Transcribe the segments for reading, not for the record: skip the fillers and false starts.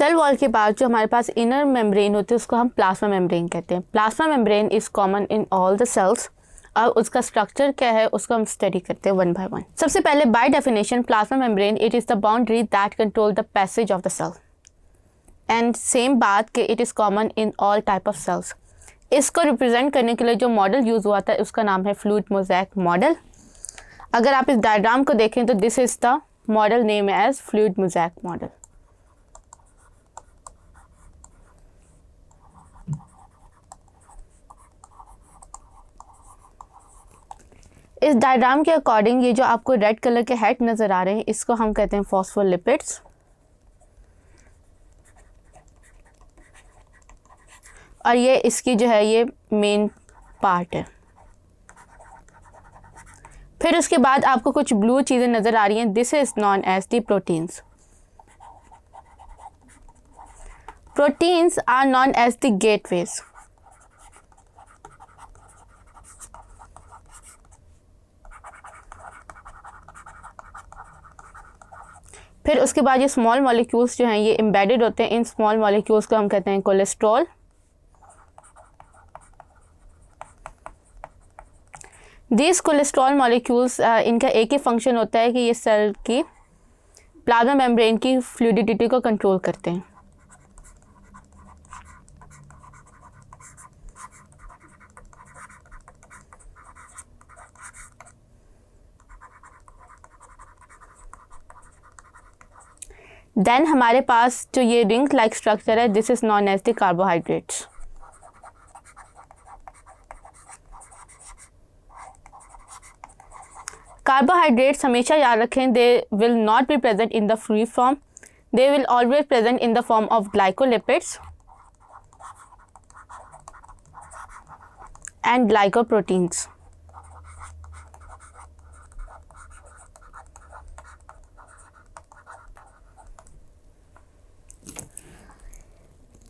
Cell wall के बाद जो हमारे पास इनर मेम्ब्रेन होती है उसको हम प्लाज्मा मेम्ब्रेन कहते हैं। Plasma membrane is common in all the cells. और उसका स्ट्रक्चर क्या है उसको हम स्टडी करते हैं वन बाय वन। सबसे पहले by definition plasma membrane it is the boundary that control the passage of the cell. And same बात कि it is common in all type of cells. इसको रिप्रेजेंट करने के लिए जो मॉडल यूज़ हुआ था उसका नाम है फ्लूइड मोज़ेक मॉडल। अगर आप इस डायग्राम को देखें तो this is the model name as fluid mosaic model. इस डायग्राम के अकॉर्डिंग ये जो आपको रेड कलर के हेड नज़र आ रहे हैं इसको हम कहते हैं फॉस्फोलिपिड्स। और ये इसकी जो है ये मेन पार्ट है। फिर उसके बाद आपको कुछ ब्लू चीज़ें नज़र आ रही हैं, this is known as the proteins. Proteins are known as the gateways. फिर उसके बाद ये स्मॉल मॉलिक्यूल्स जो हैं ये एम्बेडेड होते हैं। इन स्मॉल मॉलिक्यूल्स को हम कहते हैं कोलेस्ट्रॉल। दिस कोलेस्ट्रॉल मॉलिक्यूल्स इनका एक ही फंक्शन होता है कि ये सेल की प्लाज्मा मेम्ब्रेन की फ्लूइडिटी को कंट्रोल करते हैं। देन हमारे पास जो ये रिंग लाइक स्ट्रक्चर है this is known as the carbohydrates. Carbohydrates हमेशा याद रखें they will not be present in the free form, they will always present in the form of glycolipids and glycoproteins.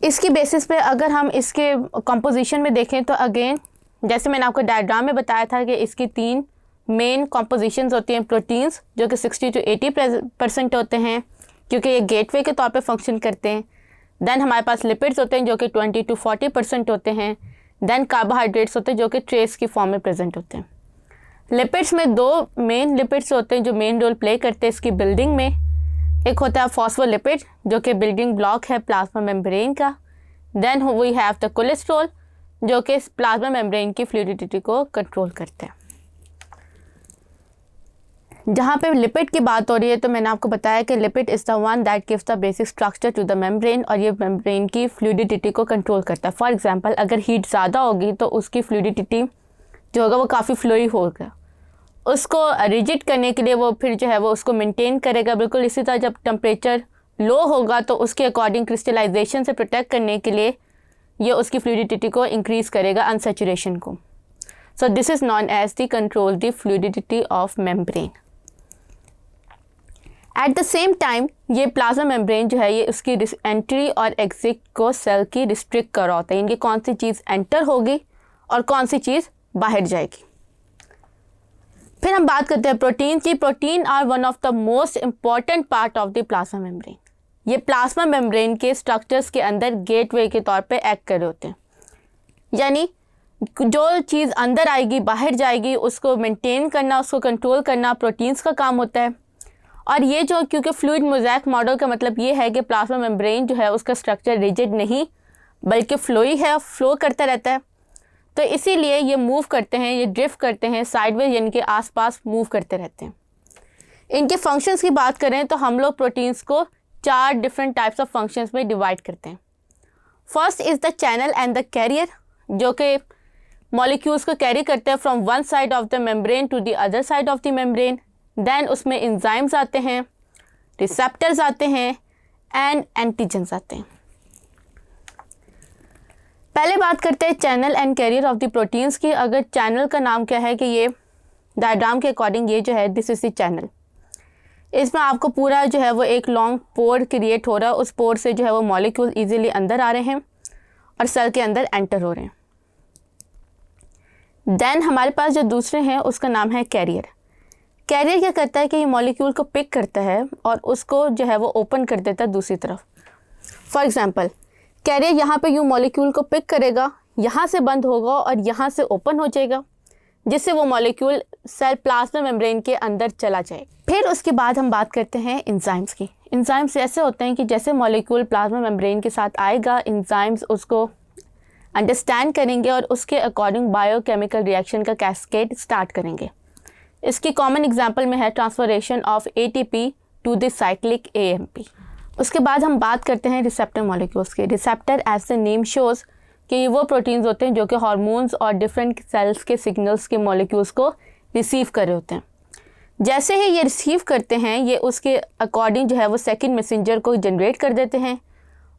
इसकी basis पे अगर हम इसके composition में देखें तो अगेन जैसे मैंने आपको डायग्राम में बताया था कि इसकी 3 मेन कंपोजिशंस होती हैं। प्रोटीन्स जो कि 60 to 80% होते हैं क्योंकि ये गेटवे के तौर पे फंक्शन करते हैं। देन हमारे पास लिपिड्स होते हैं जो कि 20 to 40% होते हैं। देन कार्बोहाइड्रेट्स होते हैं जो कि ट्रेस की फॉर्म में प्रेजेंट होते हैं। लिपिड्स में 2 मेन लिपिड्स होते हैं जो मेन रोल प्ले करते हैं इसकी बिल्डिंग में। एक होता है फॉस्फोलिपिड जो कि बिल्डिंग ब्लॉक है प्लाज्मा मेम्ब्रेन का। Then we have the cholesterol जो कि प्लाज्मा मेम्ब्रेन की फ्लूइडिटी को कंट्रोल करते हैं। जहाँ पे लिपिड की बात हो रही है तो मैंने आपको बताया कि lipid is the one that gives the basic structure to the membrane और ये मेम्ब्रेन की फ्लूइडिटी को कंट्रोल करता है। फॉर एग्जांपल अगर हीट ज़्यादा होगी तो उसकी फ्लूइडिटी जो होगा वो काफ़ी फ्लोई होगा। उसको रिजिड करने के लिए वो फिर जो है वो उसको मेंटेन करेगा बिल्कुल इसी तरह। जब टेम्परेचर लो होगा तो उसके अकॉर्डिंग क्रिस्टलाइजेशन से प्रोटेक्ट करने के लिए ये उसकी फ्लूइडिटी को इंक्रीज़ करेगा अनसैचुरेशन को। So this is known as the control the fluidity of membrane. At the same time ये प्लाज्मा मेम्ब्रेन जो है ये उसकी एंट्री और एग्जिट को सेल की रिस्ट्रिक्ट कर रहा होता है। इनकी कौन सी चीज़ एंटर होगी और कौन सी चीज़ बाहर जाएगी। फिर हम बात करते हैं प्रोटीन की। Protein are one of the most important part of the plasma membrane. ये प्लाज्मा मेम्ब्रेन के स्ट्रक्चर्स के अंदर गेटवे के तौर पे एक्ट कर रहे होते हैं। यानी जो चीज़ अंदर आएगी बाहर जाएगी उसको मेंटेन करना उसको कंट्रोल करना प्रोटीन्स का काम होता है। और ये जो क्योंकि फ्लूइड मोज़ेक मॉडल का मतलब ये है कि प्लाज्मा मेम्ब्रेन जो है उसका स्ट्रक्चर रिजिड नहीं बल्कि फ्लोई है, फ्लो करता रहता है। तो इसीलिए ये मूव करते हैं, ये ड्रिफ्ट करते हैं साइडवेज यानी कि आसपास मूव करते रहते हैं। इनके फंक्शंस की बात करें तो हम लोग प्रोटीन्स को 4 डिफरेंट टाइप्स ऑफ फंक्शंस में डिवाइड करते हैं। First is the channel and the carrier जो कि मॉलिक्यूल्स को कैरी करते हैं from one side of the membrane to the other side of the membrane. Then उसमें एंजाइम्स आते हैं, रिसेप्टर्स आते हैं एंड एंटीजन्स आते हैं। पहले बात करते हैं channel and carrier of the proteins की। अगर चैनल का नाम क्या है कि ये डायग्राम के अकॉर्डिंग ये जो है दिस इज द चैनल। इसमें आपको पूरा जो है वो एक लॉन्ग पोर क्रिएट हो रहा है। उस पोर से जो है वो मॉलिक्यूल इजीली अंदर आ रहे हैं और सेल के अंदर एंटर हो रहे हैं। देन हमारे पास जो दूसरे हैं उसका नाम है कैरियर। कैरियर क्या करता है कि ये मॉलिक्यूल को पिक करता है और उसको जो है वो ओपन कर देता है दूसरी तरफ। फॉर एग्जांपल कैरियर यहाँ पे यू मॉलिक्यूल को पिक करेगा, यहाँ से बंद होगा और यहाँ से ओपन हो जाएगा, जिससे वो मॉलिक्यूल सेल प्लाज्मा मेम्ब्रेन के अंदर चला जाए। फिर उसके बाद हम बात करते हैं एंजाइम्स की। एंजाइम्स ऐसे होते हैं कि जैसे मॉलिक्यूल प्लाज्मा मेम्ब्रेन के साथ आएगा, एंजाइम्स उसको अंडरस्टैंड करेंगे और उसके अकॉर्डिंग बायोकेमिकल रिएक्शन का कैस्केड स्टार्ट करेंगे। इसकी कॉमन एग्जांपल में है transformation of ATP to the cyclic AMP. उसके बाद हम बात करते हैं रिसेप्टर मॉलिक्यूल्स की। Receptor as the name shows कि ये वो प्रोटीन्स होते हैं जो कि हार्मोन्स और डिफरेंट सेल्स के सिग्नल्स के मॉलिक्यूल्स को रिसीव कर रहे होते हैं। जैसे ही ये रिसीव करते हैं, ये उसके अकॉर्डिंग जो है वो सेकंड मैसेंजर को जनरेट कर देते हैं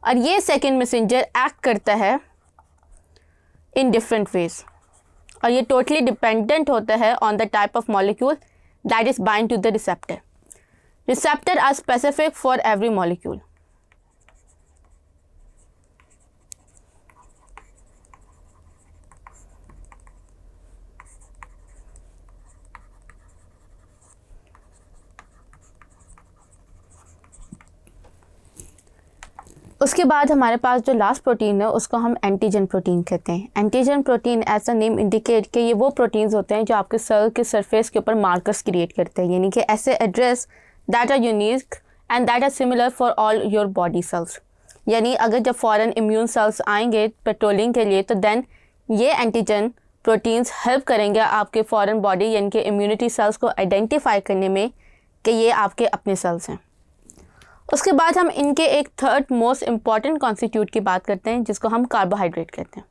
और ये सेकंड मैसेंजर एक्ट करता है इन डिफरेंट वेज और ये टोटली डिपेंडेंट होता है on the type of molecule that is bind to the receptor. Receptor are specific for every molecule. उसके बाद हमारे पास जो लास्ट प्रोटीन है उसको हम एंटीजन प्रोटीन कहते हैं। Antigen protein as a name indicate कि ये वो प्रोटीन्स होते हैं जो आपके सेल के सरफेस के ऊपर मार्कर्स क्रिएट करते हैं, यानी कि ऐसे address that are unique and that are similar for all your body cells. यानी अगर जब फॉरेन इम्यून सेल्स आएंगे पेट्रोलिंग के लिए तो देन ये एंटीजन प्रोटीन्स हेल्प करेंगे आपके फॉरेन बॉडी यानी कि इम्यूनिटी सेल्स को आइडेंटिफाई करने में कि ये आपके अपने सेल्स हैं। उसके बाद हम इनके एक थर्ड मोस्ट इम्पॉर्टेंट कॉन्स्टिट्यूट की बात करते हैं जिसको हम कार्बोहाइड्रेट कहते हैं।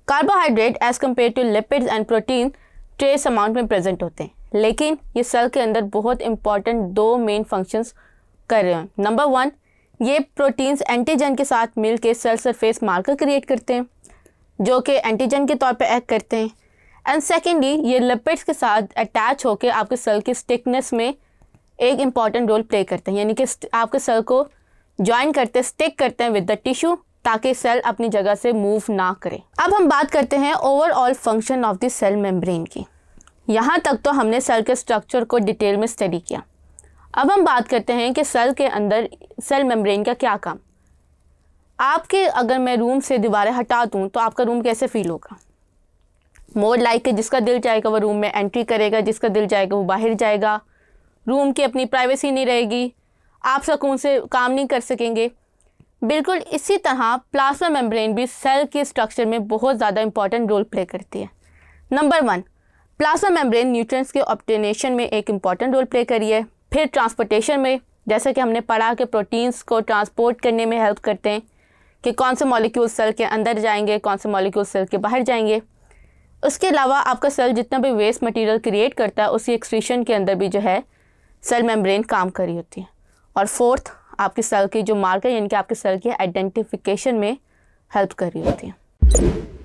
Carbohydrate as compare to lipids and protein trace amount में प्रेजेंट होते हैं, लेकिन ये सेल के अंदर बहुत इंपॉर्टेंट दो मेन फंक्शंस कर रहे हैं। नंबर 1, ये प्रोटीन्स एंटीजन के साथ मिल के सेल सरफेस मार्कर क्रिएट करते हैं जो कि एंटीजन के तौर पे एक्ट करते हैं। एंड सेकेंडली ये लिपिड्स के साथ अटैच होकर आपके सेल की स्टिकनेस में एक इम्पॉर्टेंट रोल प्ले करते हैं, यानी कि आपके सेल को ज्वाइन करते स्टिक करते हैं विद द टिश्यू ताकि सेल अपनी जगह से मूव ना करे। अब हम बात करते हैं overall function of the cell membrane की। यहाँ तक तो हमने सेल के स्ट्रक्चर को डिटेल में स्टडी किया। अब हम बात करते हैं कि सेल के अंदर सेल मेम्ब्रेन का क्या काम। आपके अगर मैं रूम से दीवारें हटा दूँ तो आपका रूम कैसे फील होगा? मोर लाइक कि जिसका दिल जाएगा वो रूम में एंट्री करेगा, जिसका दिल जाएगा वो बाहर जाएगा। रूम की अपनी प्राइवेसी नहीं रहेगी, आप सुकून से काम नहीं कर सकेंगे। बिल्कुल इसी तरह प्लाज्मा मेम्ब्रेन भी सेल के स्ट्रक्चर में बहुत ज़्यादा इंपॉर्टेंट रोल प्ले करती है। नंबर 1, प्लाज्मा मेम्ब्रेन न्यूट्रिएंट्स के ऑब्टेनेशन में एक इम्पॉर्टेंट रोल प्ले करी है। फिर ट्रांसपोर्टेशन में, जैसे कि हमने पढ़ा कि प्रोटीन्स को ट्रांसपोर्ट करने में हेल्प करते हैं कि कौन से मॉलिक्यूल सेल के अंदर जाएंगे, कौन से मॉलिक्यूल सेल के बाहर जाएंगे। उसके अलावा आपका सेल जितना भी वेस्ट मटेरियल क्रिएट करता है उसी एक्सक्रीशन के अंदर भी जो है सेल मेम्ब्रेन काम कर रही होती है। और फोर्थ, आपके सेल की जो मार्कर यानी कि आपके सेल की आइडेंटिफिकेशन में हेल्प कर रही होती है।